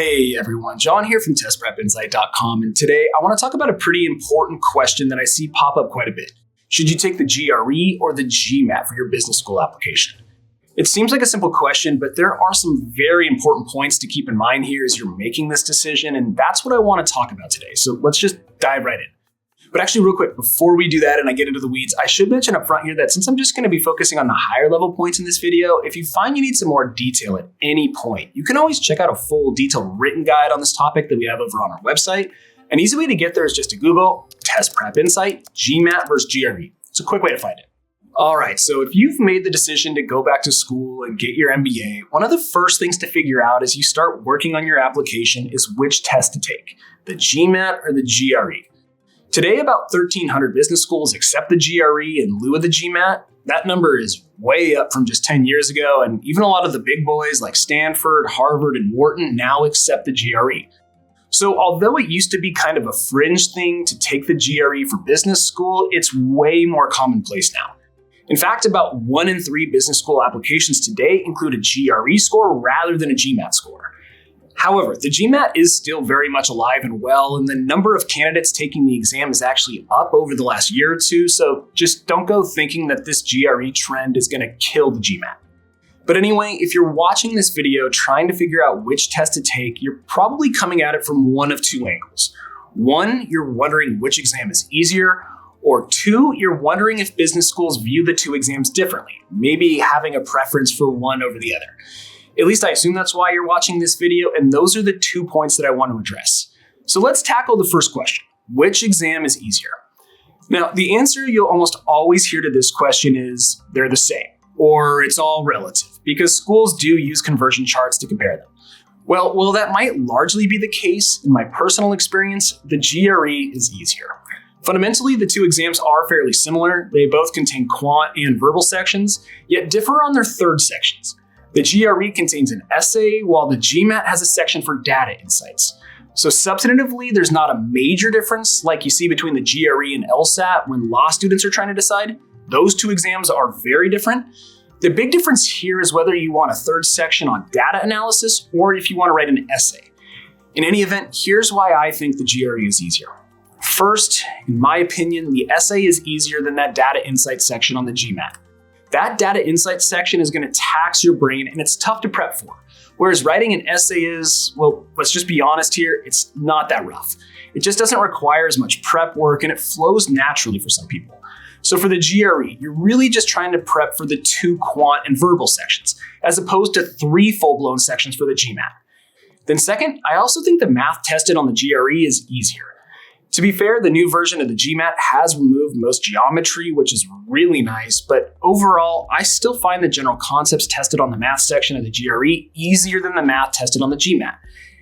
Hey everyone, John here from testprepinsight.com, and today I want to talk about a pretty important question that I see pop up quite a bit. Should you take the GRE or the GMAT for your business school application? It seems like a simple question, but there are some very important points to keep in mind here as you're making this decision, and that's what I want to talk about today. So let's just dive right in. But actually, real quick, before we do that and I get into the weeds, I should mention up front here that since I'm just going to be focusing on the higher level points in this video, if you find you need some more detail at any point, you can always check out a full detailed written guide on this topic that we have over on our website. An easy way to get there is just to Google Test Prep Insight, GMAT versus GRE. It's a quick way to find it. All right, so if you've made the decision to go back to school and get your MBA, one of the first things to figure out as you start working on your application is which test to take, the GMAT or the GRE. Today, about 1,300 business schools accept the GRE in lieu of the GMAT. That number is way up from just 10 years ago, and even a lot of the big boys like Stanford, Harvard, and Wharton now accept the GRE. So although it used to be kind of a fringe thing to take the GRE for business school, it's way more commonplace now. In fact, about 1 in 3 business school applications today include a GRE score rather than a GMAT score. However, the GMAT is still very much alive and well, and the number of candidates taking the exam is actually up over the last year or two, so just don't go thinking that this GRE trend is going to kill the GMAT. But anyway, if you're watching this video trying to figure out which test to take, you're probably coming at it from one of two angles. One, you're wondering which exam is easier, or two, you're wondering if business schools view the two exams differently, maybe having a preference for one over the other. At least I assume that's why you're watching this video, and those are the 2 points that I want to address. So let's tackle the first question. Which exam is easier? Now, the answer you'll almost always hear to this question is they're the same, or it's all relative, because schools do use conversion charts to compare them. Well, that might largely be the case. In my personal experience, the GRE is easier. Fundamentally, the two exams are fairly similar. They both contain quant and verbal sections, yet differ on their third sections. The GRE contains an essay, while the GMAT has a section for data insights. So substantively, there's not a major difference like you see between the GRE and LSAT when law students are trying to decide. Those two exams are very different. The big difference here is whether you want a third section on data analysis or if you want to write an essay. In any event, here's why I think the GRE is easier. First, in my opinion, the essay is easier than that data insights section on the GMAT. That data insights section is going to tax your brain and it's tough to prep for. Whereas writing an essay is, well, let's just be honest here, it's not that rough. It just doesn't require as much prep work and it flows naturally for some people. So for the GRE, you're really just trying to prep for the 2 quant and verbal sections, as opposed to 3 full-blown sections for the GMAT. Then second, I also think the math tested on the GRE is easier. To be fair, the new version of the GMAT has removed most geometry, which is really nice, but overall, I still find the general concepts tested on the math section of the GRE easier than the math tested on the GMAT.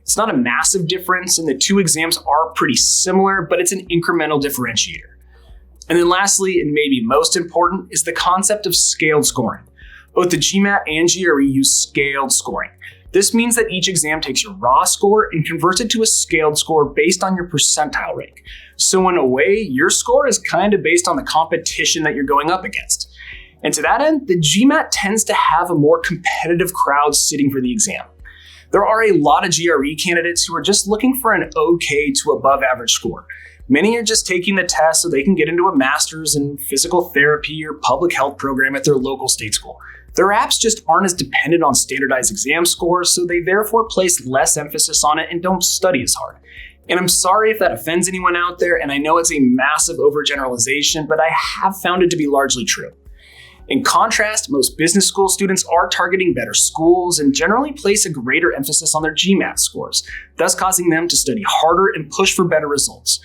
It's not a massive difference, and the two exams are pretty similar, but it's an incremental differentiator. And then lastly, and maybe most important, is the concept of scaled scoring. Both the GMAT and GRE use scaled scoring. This means that each exam takes your raw score and converts it to a scaled score based on your percentile rank. So in a way, your score is kind of based on the competition that you're going up against. And to that end, the GMAT tends to have a more competitive crowd sitting for the exam. There are a lot of GRE candidates who are just looking for an okay to above average score. Many are just taking the test so they can get into a master's in physical therapy or public health program at their local state school. Their apps just aren't as dependent on standardized exam scores, so they therefore place less emphasis on it and don't study as hard. And I'm sorry if that offends anyone out there, and I know it's a massive overgeneralization, but I have found it to be largely true. In contrast, most business school students are targeting better schools and generally place a greater emphasis on their GMAT scores, thus causing them to study harder and push for better results.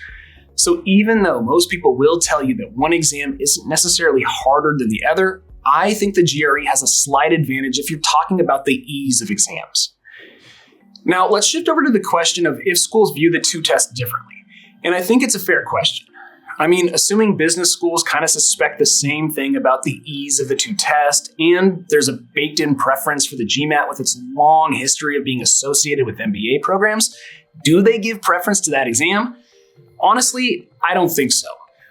So even though most people will tell you that one exam isn't necessarily harder than the other, I think the GRE has a slight advantage if you're talking about the ease of exams. Now, let's shift over to the question of if schools view the two tests differently. And I think it's a fair question. I mean, assuming business schools kind of suspect the same thing about the ease of the two tests, and there's a baked-in preference for the GMAT with its long history of being associated with MBA programs, do they give preference to that exam? Honestly, I don't think so.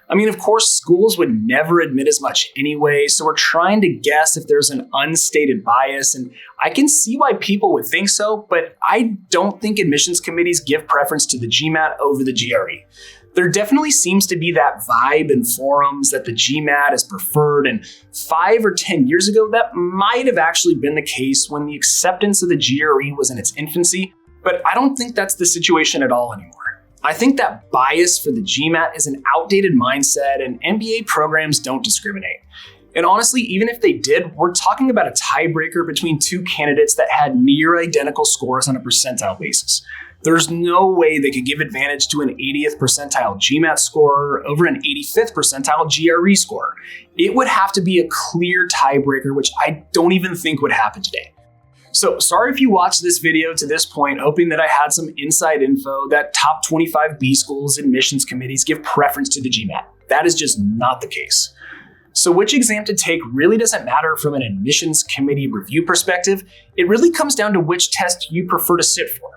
I mean, of course, schools would never admit as much anyway, so we're trying to guess if there's an unstated bias, and I can see why people would think so, but I don't think admissions committees give preference to the GMAT over the GRE. There definitely seems to be that vibe in forums that the GMAT is preferred, and 5 or 10 years ago, that might have actually been the case when the acceptance of the GRE was in its infancy, but I don't think that's the situation at all anymore. I think that bias for the GMAT is an outdated mindset, and MBA programs don't discriminate. And honestly, even if they did, we're talking about a tiebreaker between two candidates that had near identical scores on a percentile basis. There's no way they could give advantage to an 80th percentile GMAT scorer over an 85th percentile GRE scorer. It would have to be a clear tiebreaker, which I don't even think would happen today. So sorry if you watched this video to this point, hoping that I had some inside info that top 25 B schools admissions committees give preference to the GMAT. That is just not the case. So which exam to take really doesn't matter from an admissions committee review perspective. It really comes down to which test you prefer to sit for.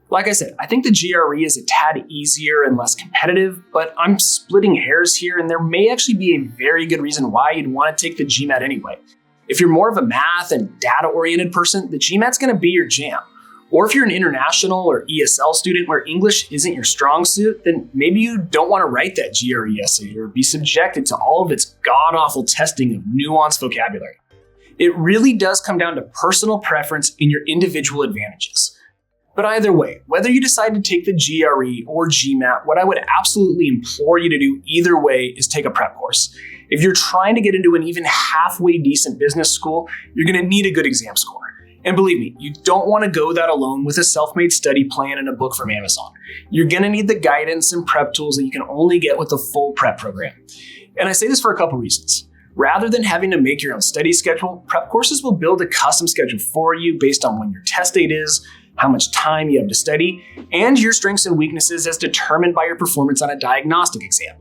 Like I said, I think the GRE is a tad easier and less competitive, but I'm splitting hairs here, and there may actually be a very good reason why you'd want to take the GMAT anyway. If you're more of a math and data-oriented person, the GMAT's going to be your jam. Or if you're an international or ESL student where English isn't your strong suit, then maybe you don't want to write that GRE essay or be subjected to all of its god-awful testing of nuanced vocabulary. It really does come down to personal preference and your individual advantages. But either way, whether you decide to take the GRE or GMAT, what I would absolutely implore you to do either way is take a prep course. If you're trying to get into an even halfway decent business school, you're going to need a good exam score. And believe me, you don't want to go that alone with a self-made study plan and a book from Amazon. You're going to need the guidance and prep tools that you can only get with a full prep program. And I say this for a couple reasons. Rather than having to make your own study schedule, prep courses will build a custom schedule for you based on when your test date is, how much time you have to study, and your strengths and weaknesses as determined by your performance on a diagnostic exam.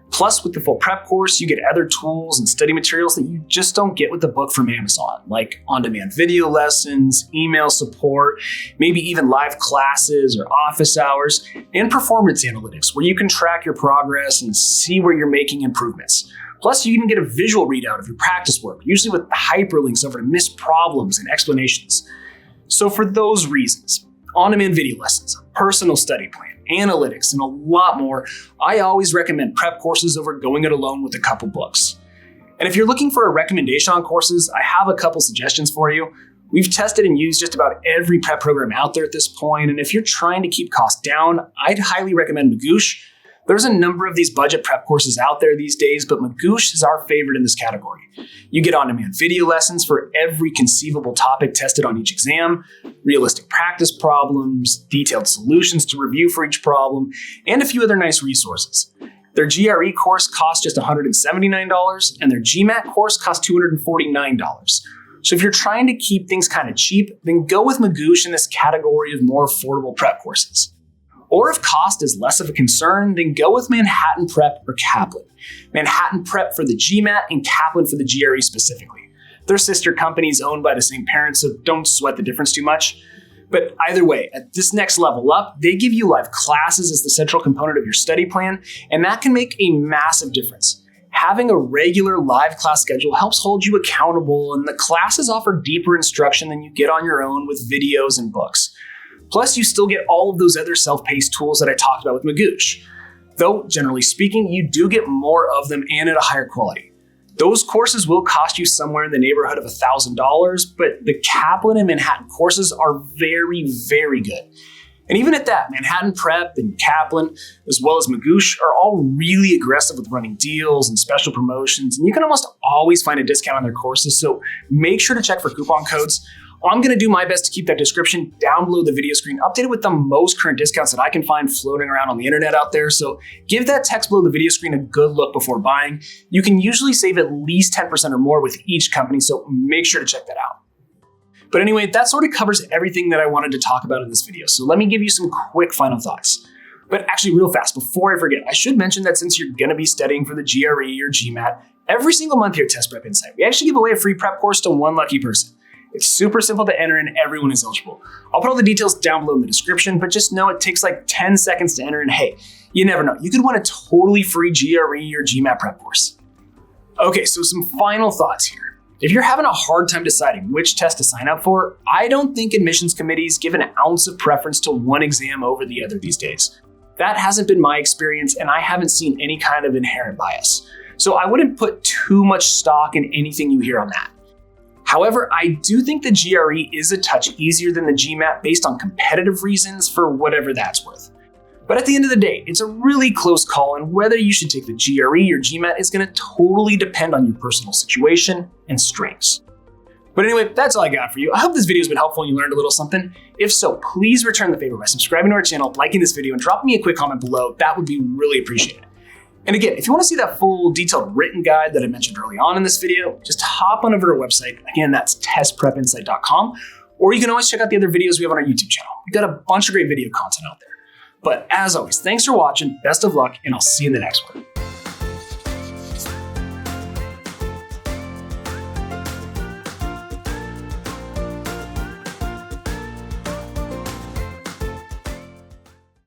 Plus, with the full prep course, you get other tools and study materials that you just don't get with the book from Amazon, like on-demand video lessons, email support, maybe even live classes or office hours, and performance analytics, where you can track your progress and see where you're making improvements. Plus, you even get a visual readout of your practice work, usually with hyperlinks over to missed problems and explanations. So for those reasons, on-demand video lessons, a personal study plan, analytics, and a lot more, I always recommend prep courses over going it alone with a couple books. And if you're looking for a recommendation on courses, I have a couple suggestions for you. We've tested and used just about every prep program out there at this point, and if you're trying to keep costs down, I'd highly recommend Magoosh. There's a number of these budget prep courses out there these days, but Magoosh is our favorite in this category. You get on-demand video lessons for every conceivable topic tested on each exam, realistic practice problems, detailed solutions to review for each problem, and a few other nice resources. Their GRE course costs just $179, and their GMAT course costs $249. So if you're trying to keep things kind of cheap, then go with Magoosh in this category of more affordable prep courses. Or if cost is less of a concern, then go with Manhattan Prep or Kaplan. Manhattan Prep for the GMAT and Kaplan for the GRE specifically. They're sister companies owned by the same parents, so don't sweat the difference too much. But either way, at this next level up, they give you live classes as the central component of your study plan, and that can make a massive difference. Having a regular live class schedule helps hold you accountable, and the classes offer deeper instruction than you get on your own with videos and books. Plus, you still get all of those other self-paced tools that I talked about with Magoosh. Though, generally speaking, you do get more of them and at a higher quality. Those courses will cost you somewhere in the neighborhood of $1,000, but the Kaplan and Manhattan courses are very, very good. And even at that, Manhattan Prep and Kaplan, as well as Magoosh, are all really aggressive with running deals and special promotions, and you can almost always find a discount on their courses, so make sure to check for coupon codes. I'm going to do my best to keep that description down below the video screen updated with the most current discounts that I can find floating around on the internet out there. So give that text below the video screen a good look before buying. You can usually save at least 10% or more with each company, so make sure to check that out. But anyway, that sort of covers everything that I wanted to talk about in this video. So let me give you some quick final thoughts. But actually real fast, before I forget, I should mention that since you're going to be studying for the GRE or GMAT, every single month here at Test Prep Insight, we actually give away a free prep course to one lucky person. It's super simple to enter and everyone is eligible. I'll put all the details down below in the description, but just know it takes like 10 seconds to enter, and hey, you never know. You could win a totally free GRE or GMAT prep course. Okay, so some final thoughts here. If you're having a hard time deciding which test to sign up for, I don't think admissions committees give an ounce of preference to one exam over the other these days. That hasn't been my experience, and I haven't seen any kind of inherent bias. So I wouldn't put too much stock in anything you hear on that. However, I do think the GRE is a touch easier than the GMAT based on competitive reasons, for whatever that's worth. But at the end of the day, it's a really close call, and whether you should take the GRE or GMAT is going to totally depend on your personal situation and strengths. But anyway, that's all I got for you. I hope this video has been helpful and you learned a little something. If so, please return the favor by subscribing to our channel, liking this video, and dropping me a quick comment below. That would be really appreciated. And again, if you want to see that full detailed written guide that I mentioned early on in this video, just hop on over to our website. Again, that's testprepinsight.com, or you can always check out the other videos we have on our YouTube channel. We've got a bunch of great video content out there. But as always, thanks for watching, best of luck, and I'll see you in the next one.